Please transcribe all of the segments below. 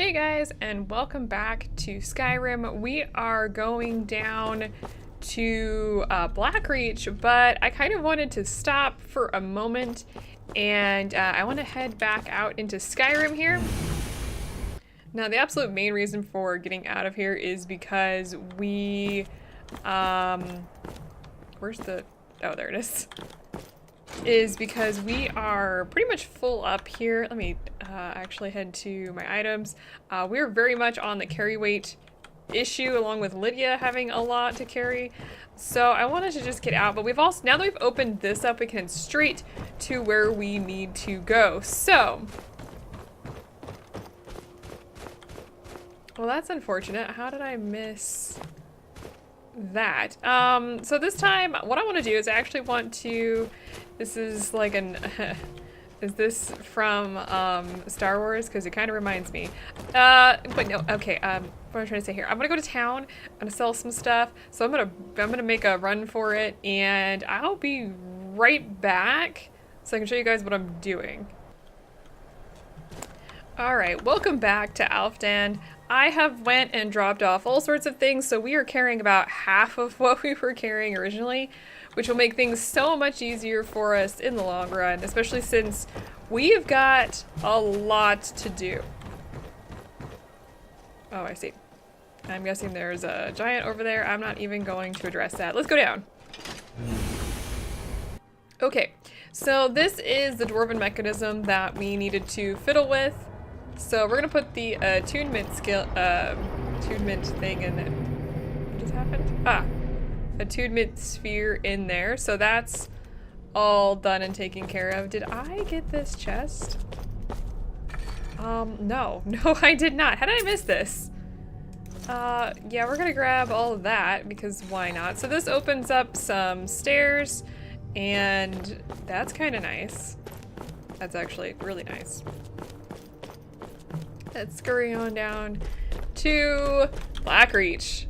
Hey guys, and welcome back to Skyrim. We are going down to Blackreach, but I kind of wanted to stop for a moment, and I want to head back out into Skyrim here. Now, the absolute main reason for getting out of here is because we, where's the, oh, there it is because we are pretty much full up here. Let me actually head to my items. We're very much on the carry weight issue, along with Lydia having a lot to carry. So I wanted to just get out, but we've also, now that we've opened this up, we can head straight to where we need to go. So, well, that's unfortunate. How did I miss that? So this time, what I want to do is I actually want to, this is like an, is this from Star Wars? Because it kind of reminds me. But no, okay, what am I trying to say here? I'm gonna go to town, I'm gonna sell some stuff, so I'm gonna make a run for it, and I'll be right back so I can show you guys what I'm doing. Alright, welcome back to Alfdan. I have went and dropped off all sorts of things, so we are carrying about half of what we were carrying originally, which will make things so much easier for us in the long run, especially since we've got a lot to do. Oh, I see. I'm guessing there's a giant over there. I'm not even going to address that. Let's go down. Okay, so this is the dwarven mechanism that we needed to fiddle with. So we're gonna put the attunement skill, attunement thing in there. What just happened? Ah, attunement sphere in there. So that's all done and taken care of. Did I get this chest? No, I did not. How did I miss this? Yeah, we're gonna grab all of that because why not? So this opens up some stairs, and that's kind of nice. That's actually really nice. Let's scurry on down to Blackreach.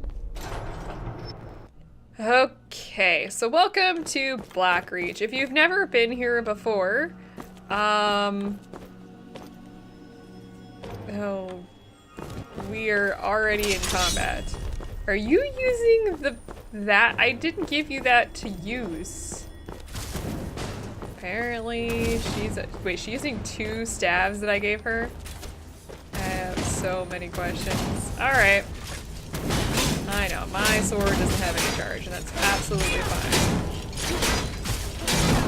Okay, so welcome to Blackreach. If you've never been here before, oh, we are already in combat. Are you using that? I didn't give you that to use. Apparently, wait, she's using 2 stabs that I gave her? I have so many questions. Alright. I know, my sword doesn't have any charge, and that's absolutely fine.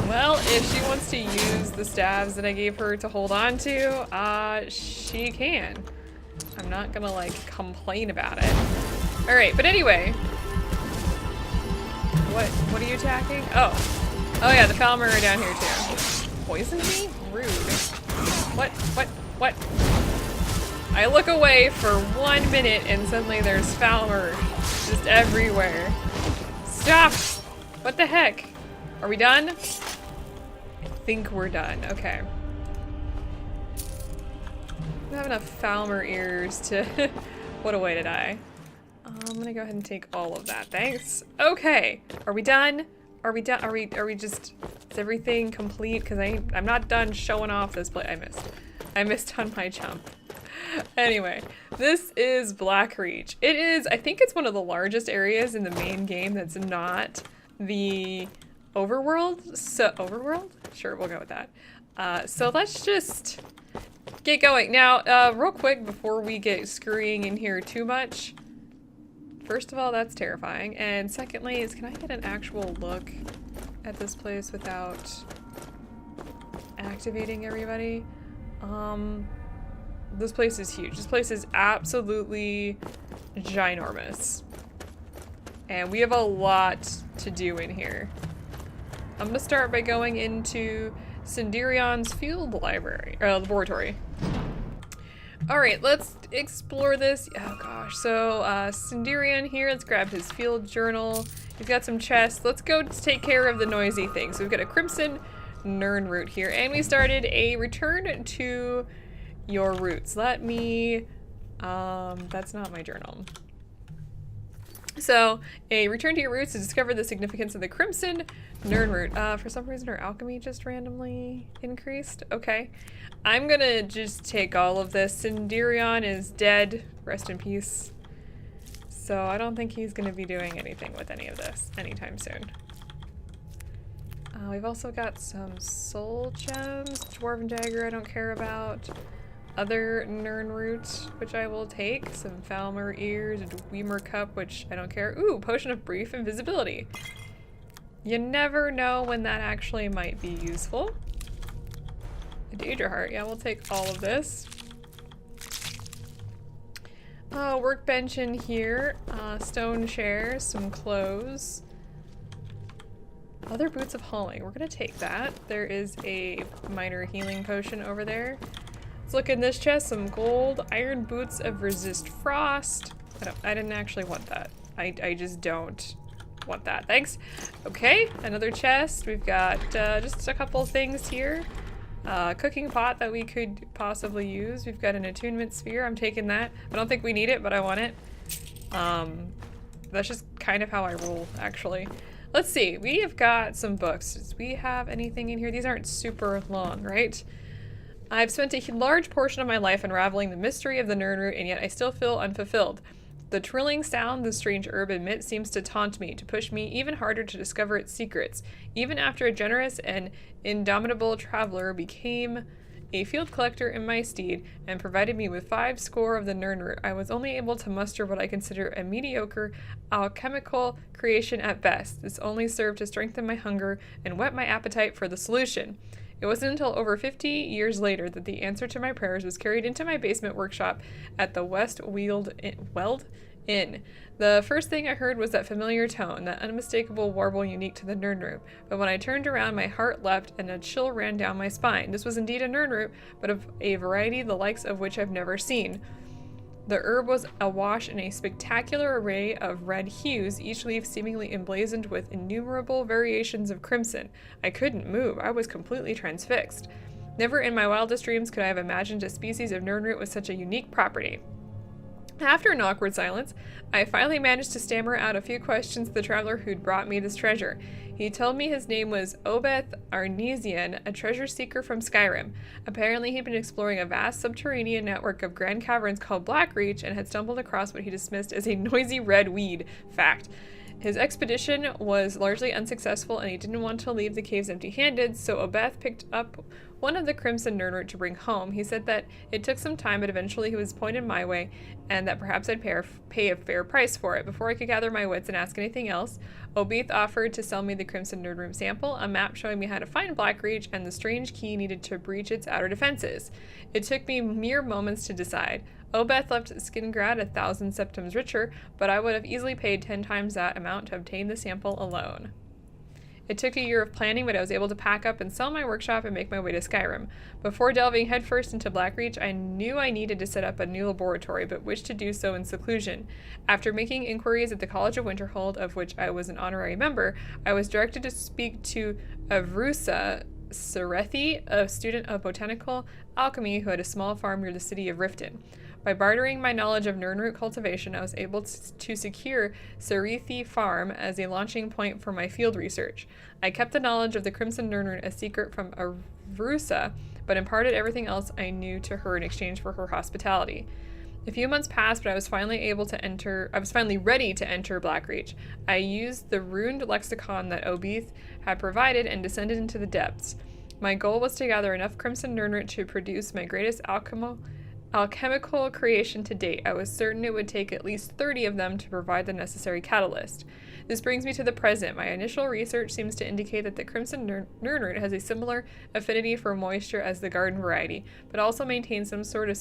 Well, if she wants to use the stabs that I gave her to hold on to, she can. I'm not gonna, like, complain about it. Alright, but anyway. What are you attacking? Oh. Oh yeah, the Falmer are down here too. Poison me? Rude. What? I look away for 1 minute and suddenly there's Falmer just everywhere. Stop! What the heck? Are we done? I think we're done. Okay. I don't have enough Falmer ears to... What a way to die. I'm gonna go ahead and take all of that. Thanks. Okay. Are we done? Are we done? Are we just... Is everything complete? Because I'm not done showing off this place. I missed on my jump. Anyway, this is Blackreach. It is, I think it's one of the largest areas in the main game that's not the overworld. So, overworld? Sure, we'll go with that. So let's just get going. Now, real quick before we get scurrying in here too much. First of all, that's terrifying. And secondly is, can I get an actual look at this place without activating everybody? This place is huge. This place is absolutely ginormous. And we have a lot to do in here. I'm gonna start by going into Cinderion's field library, or laboratory. Alright, let's explore this. Oh gosh, so Cinderion here, let's grab his field journal. He's got some chests. Let's go take care of the noisy thing. So we've got a Crimson Nern root here, and we started a return to your roots. Let me, that's not my journal. So, a return to your roots to discover the significance of the Crimson Nirnroot. For some reason, our alchemy just randomly increased. Okay. I'm gonna just take all of this. Sindirion is dead. Rest in peace. So, I don't think he's gonna be doing anything with any of this anytime soon. We've also got some soul gems. Dwarven dagger, I don't care about. Other Nirnroot, which I will take. Some Falmer ears, a Dwemer cup, which I don't care. Ooh, potion of brief invisibility. You never know when that actually might be useful. A Daedra heart, yeah, we'll take all of this. Workbench in here. Stone chairs, some clothes. Other boots of hauling, we're gonna take that. There is a minor healing potion over there. Let's look in this chest, some gold, iron boots of resist frost. I didn't actually want that. I just don't want that, thanks. Okay, another chest. We've got just a couple things here. Cooking pot that we could possibly use. We've got an attunement sphere, I'm taking that. I don't think we need it, but I want it. That's just kind of how I roll, actually. Let's see, we have got some books. Do we have anything in here? These aren't super long, right? I've spent a large portion of my life unraveling the mystery of the Nirnroot, and yet I still feel unfulfilled. The trilling sound the strange herb emits seems to taunt me, to push me even harder to discover its secrets. Even after a generous and indomitable traveler became a field collector in my stead and provided me with 5 score of the Nirnroot, I was only able to muster what I consider a mediocre alchemical creation at best. This only served to strengthen my hunger and whet my appetite for the solution. It wasn't until over 50 years later that the answer to my prayers was carried into my basement workshop at the West Weld Inn. The first thing I heard was that familiar tone, that unmistakable warble unique to the Nirnroot. But when I turned around, my heart leapt and a chill ran down my spine. This was indeed a Nirnroot, but of a variety the likes of which I've never seen. The herb was awash in a spectacular array of red hues, each leaf seemingly emblazoned with innumerable variations of crimson. I couldn't move. I was completely transfixed. Never in my wildest dreams could I have imagined a species of Nirnroot with such a unique property. After an awkward silence, I finally managed to stammer out a few questions to the traveler who'd brought me this treasure. He told me his name was Obeth Arnesian, a treasure seeker from Skyrim. Apparently he'd been exploring a vast subterranean network of grand caverns called Blackreach and had stumbled across what he dismissed as a noisy red weed. Fact. His expedition was largely unsuccessful and he didn't want to leave the caves empty-handed, so Obeth picked up one of the Crimson Nirnroot to bring home. He said that it took some time, but eventually he was pointed my way, and that perhaps I'd pay a fair price for it. Before I could gather my wits and ask anything else, Obeth offered to sell me the Crimson Nirnroot sample, a map showing me how to find Blackreach, and the strange key needed to breach its outer defenses. It took me mere moments to decide. Obeth left Skingrad 1,000 septims richer, but I would have easily paid 10 times that amount to obtain the sample alone. It took a year of planning, but I was able to pack up and sell my workshop and make my way to Skyrim. Before delving headfirst into Blackreach, I knew I needed to set up a new laboratory, but wished to do so in seclusion. After making inquiries at the College of Winterhold, of which I was an honorary member, I was directed to speak to Avrusa Serethi, a student of botanical alchemy who had a small farm near the city of Riften. By bartering my knowledge of Nirnroot cultivation, I was able to secure Serethi Farm as a launching point for my field research. I kept the knowledge of the Crimson Nirnroot a secret from Avrusa, but imparted everything else I knew to her in exchange for her hospitality. A few months passed, but I was finally ready to enter Blackreach. I used the runed lexicon that Obeth had provided and descended into the depths. My goal was to gather enough Crimson Nirnroot to produce my greatest alchemical creation to date. I was certain it would take at least 30 of them to provide the necessary catalyst. This brings me to the present. My initial research seems to indicate that the Crimson Nirnroot has a similar affinity for moisture as the garden variety, but also maintains some sort of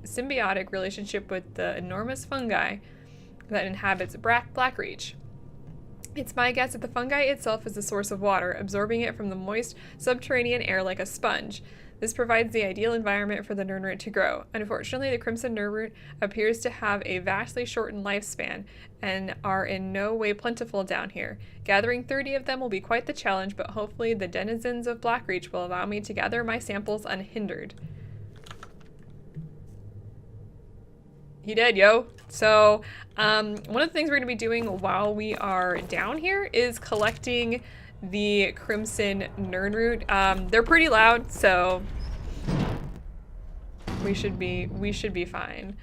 symbiotic relationship with the enormous fungi that inhabits Blackreach. It's my guess that the fungi itself is the source of water, absorbing it from the moist subterranean air like a sponge. This provides the ideal environment for the Nirnroot to grow. Unfortunately, the Crimson Nirnroot appears to have a vastly shortened lifespan and are in no way plentiful down here. Gathering 30 of them will be quite the challenge, but hopefully the denizens of Blackreach will allow me to gather my samples unhindered. He dead, yo. So one of the things we're going to be doing while we are down here is collecting the Crimson Nernroot. They're pretty loud, so we should be fine.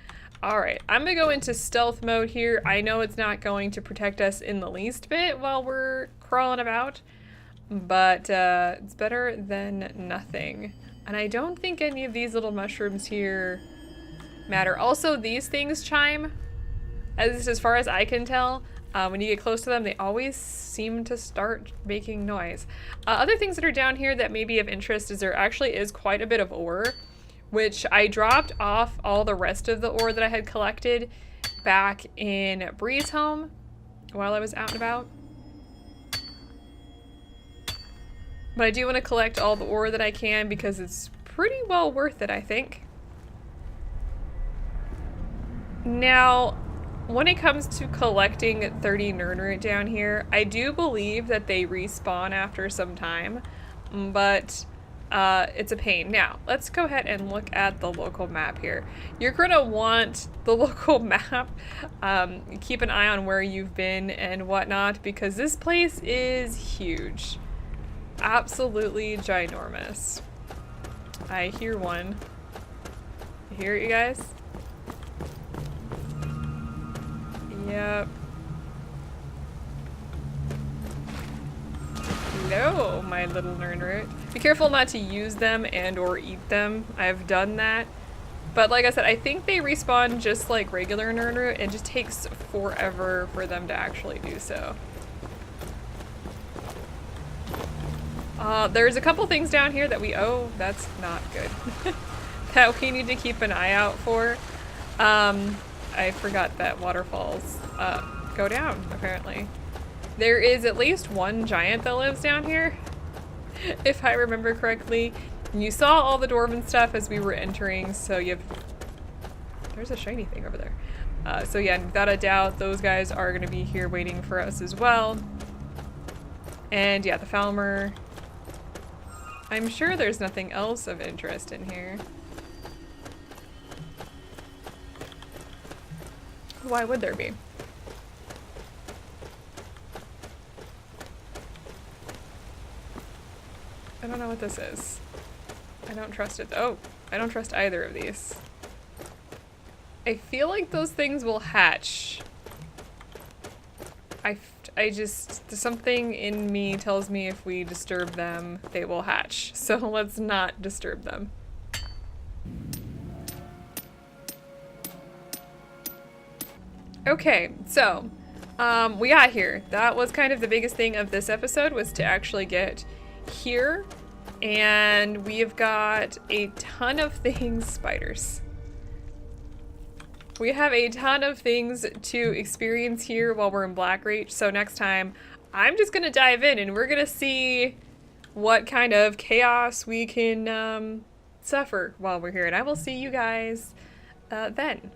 All right, I'm gonna go into stealth mode here. I know it's not going to protect us in the least bit while we're crawling about, but it's better than nothing. And I don't think any of these little mushrooms here matter. Also, these things chime, as far as I can tell. When you get close to them, they always seem to start making noise. Other things that are down here that may be of interest is there actually is quite a bit of ore, which I dropped off all the rest of the ore that I had collected back in Bree's home while I was out and about. But I do want to collect all the ore that I can because it's pretty well worth it, I think. Now, when it comes to collecting 30 Nernroot down here, I do believe that they respawn after some time, but it's a pain. Now, let's go ahead and look at the local map here. You're gonna want the local map. Keep an eye on where you've been and whatnot, because this place is huge. Absolutely ginormous. I hear one. You hear it, you guys? Yep. Hello, my little Nernroot. Be careful not to use them and or eat them. I've done that. But like I said, I think they respawn just like regular Nernroot. It just takes forever for them to actually do so. There's a couple things down here that oh, that's not good. That we need to keep an eye out for. I forgot that waterfalls go down, apparently. There is at least one giant that lives down here, if I remember correctly. You saw all the dwarven stuff as we were entering, so there's a shiny thing over there. So yeah, without a doubt, those guys are gonna be here waiting for us as well. And yeah, the Falmer. I'm sure there's nothing else of interest in here. Why would there be? I don't know what this is. I don't trust it. Oh, I don't trust either of these. I feel like those things will hatch. I just, something in me tells me if we disturb them, they will hatch. So let's not disturb them. Okay, so we got here. That was kind of the biggest thing of this episode, was to actually get here. And we have got a ton of things. Spiders. We have a ton of things to experience here while we're in Blackreach. So next time, I'm just gonna dive in and we're gonna see what kind of chaos we can suffer while we're here. And I will see you guys then.